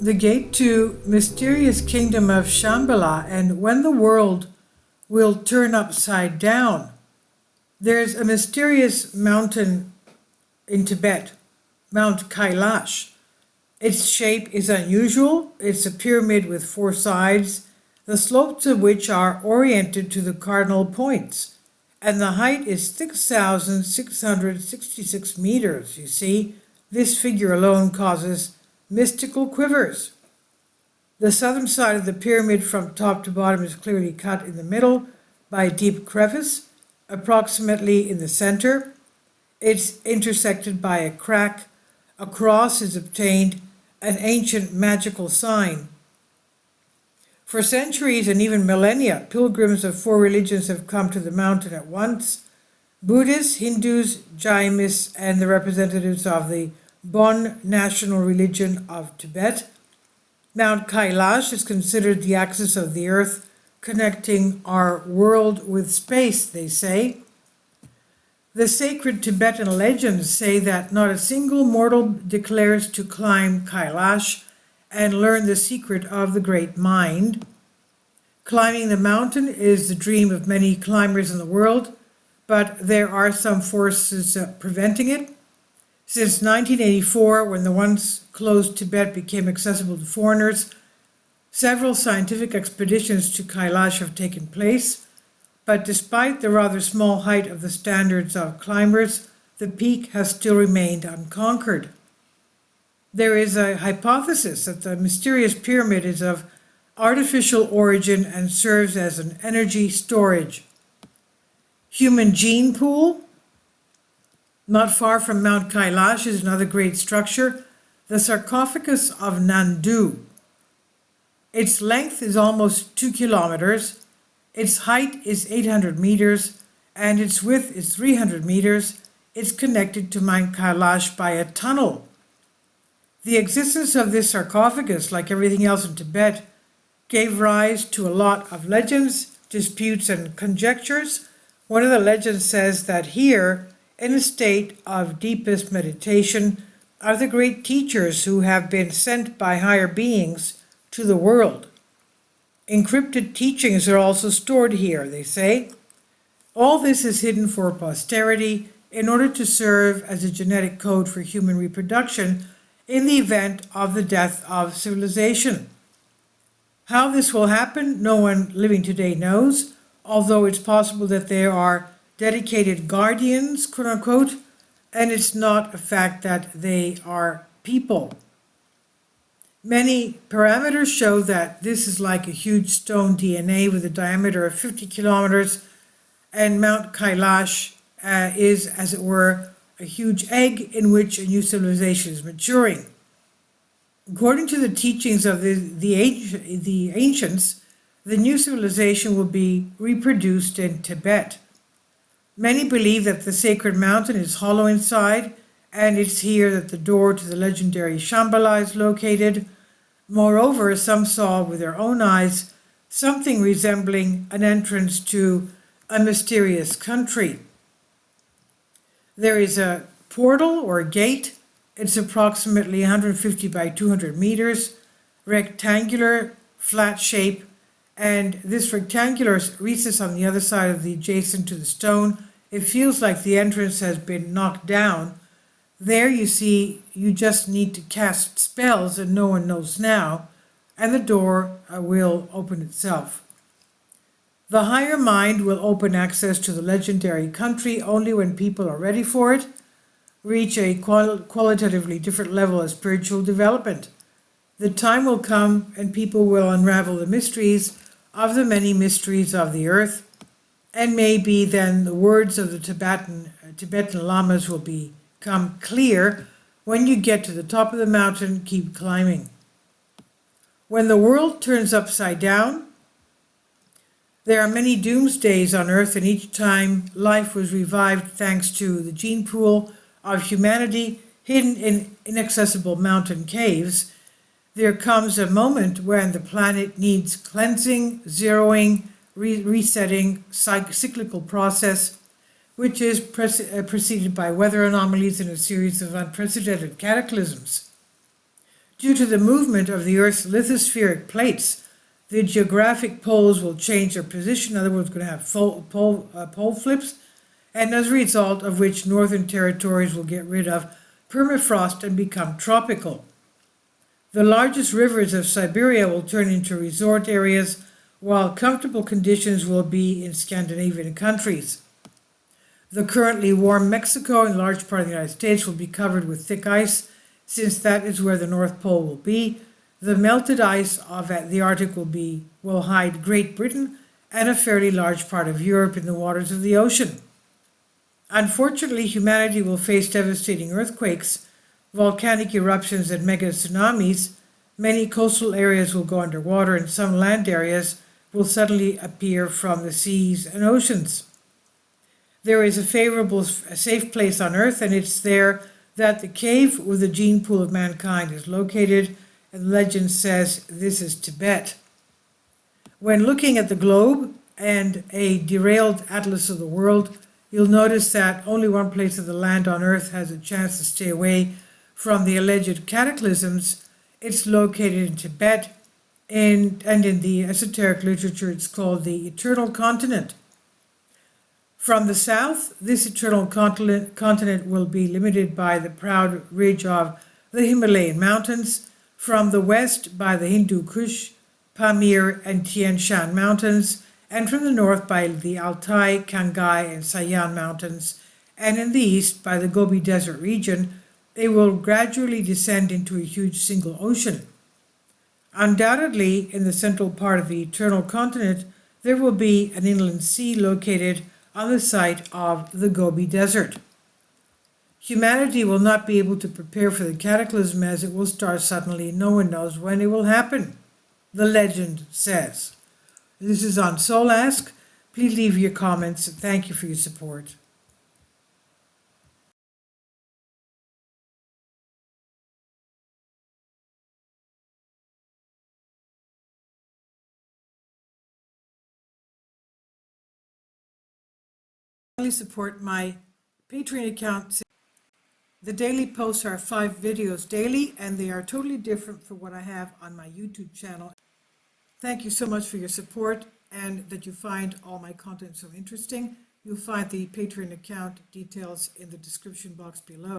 the gate to mysterious kingdom of Shambhala, and when the world will turn upside down. There's a mysterious mountain in Tibet, Mount Kailash. Its shape is unusual. It's a pyramid with four sides, the slopes of which are oriented to the cardinal points, and the height is 6,666 meters. You see, this figure alone causes mystical quivers. The southern side of the pyramid from top to bottom is clearly cut in the middle by a deep crevice, approximately in the center. It's intersected by a crack. A cross is obtained, an ancient magical sign. For centuries and even millennia, pilgrims of four religions have come to the mountain at once: Buddhists, Hindus, Jainists, and the representatives of the Bon national religion of Tibet. Mount Kailash is considered the axis of the earth, connecting our world with space, they say. The sacred Tibetan legends say that not a single mortal declares to climb Kailash and learn the secret of the great mind. Climbing the mountain is the dream of many climbers in the world, but there are some forces preventing it. Since 1984, when the once closed Tibet became accessible to foreigners, several scientific expeditions to Kailash have taken place, but despite the rather small height of the standards of climbers, the peak has still remained unconquered. There is a hypothesis that the mysterious pyramid is of artificial origin and serves as an energy storage. Human gene pool. Not far from Mount Kailash is another great structure, the sarcophagus of Nandu. Its length is almost 2 kilometers, its height is 800 meters, and its width is 300 meters. It's connected to Mount Kailash by a tunnel. The existence of this sarcophagus, like everything else in Tibet, gave rise to a lot of legends, disputes, and conjectures. One of the legends says that here, in a state of deepest meditation, are the great teachers who have been sent by higher beings to the world. Encrypted teachings are also stored here, they say. All this is hidden for posterity in order to serve as a genetic code for human reproduction in the event of the death of civilization. How this will happen, no one living today knows, although it's possible that there are dedicated guardians, quote unquote, and it's not a fact that they are people. Many parameters show that this is like a huge stone DNA with a diameter of 50 kilometers, and Mount Kailash is, as it were, a huge egg in which a new civilization is maturing. According to the teachings of the ancients, the new civilization will be reproduced in Tibet. Many believe that the sacred mountain is hollow inside, and it's here that the door to the legendary Shambhala is located. Moreover, some saw with their own eyes something resembling an entrance to a mysterious country. There is a portal or gate. It's approximately 150 by 200 meters, rectangular, flat shape, and this rectangular recess on the other side of the adjacent to the stone. It feels like the entrance has been knocked down. There you see, you just need to cast spells and no one knows now, and the door will open itself. The higher mind will open access to the legendary country only when people are ready for it, reach a qualitatively different level of spiritual development. The time will come and people will unravel the mysteries of the many mysteries of the earth, and maybe then the words of the Tibetan lamas will become clear. When you get to the top of the mountain, keep climbing. When the world turns upside down, there are many doomsdays on earth, and each time life was revived thanks to the gene pool of humanity hidden in inaccessible mountain caves. There comes a moment when the planet needs cleansing, zeroing, resetting, cyclical process, which is preceded by weather anomalies and a series of unprecedented cataclysms. Due to the movement of the Earth's lithospheric plates, the geographic poles will change their position. In other words, we're going to have pole flips, and as a result of which northern territories will get rid of permafrost and become tropical. The largest rivers of Siberia will turn into resort areas, while comfortable conditions will be in Scandinavian countries. The currently warm Mexico and a large part of the United States will be covered with thick ice, since that is where the North Pole will be. The melted ice of the Arctic will hide Great Britain and a fairly large part of Europe in the waters of the ocean. Unfortunately, humanity will face devastating earthquakes, volcanic eruptions, and mega tsunamis. Many coastal areas will go underwater, and some land areas will suddenly appear from the seas and oceans. There is a safe place on Earth, and it's there that the cave with the gene pool of mankind is located, and legend says this is Tibet. When looking at the globe and a derailed atlas of the world, you'll notice that only one place of the land on Earth has a chance to stay away from the alleged cataclysms. It's located in Tibet, and in the esoteric literature it's called the Eternal Continent. From the south, this eternal continent will be limited by the proud ridge of the Himalayan mountains, from the west by the Hindu Kush, Pamir, and Tian Shan mountains, and from the north by the Altai, Kangai, and Sayan mountains, and in the east by the Gobi Desert region. They will gradually descend into a huge single ocean. Undoubtedly, in the central part of the eternal continent, there will be an inland sea located on the site of the Gobi Desert. Humanity will not be able to prepare for the cataclysm, as it will start suddenly. No one knows when it will happen, the legend says. This is on Soul Ask. Please leave your comments. Thank you for your support. Support my Patreon account. The daily posts are 5 videos daily, and they are totally different from what I have on my YouTube channel. Thank you so much for your support, and that you find all my content so interesting. You'll find the Patreon account details in the description box below.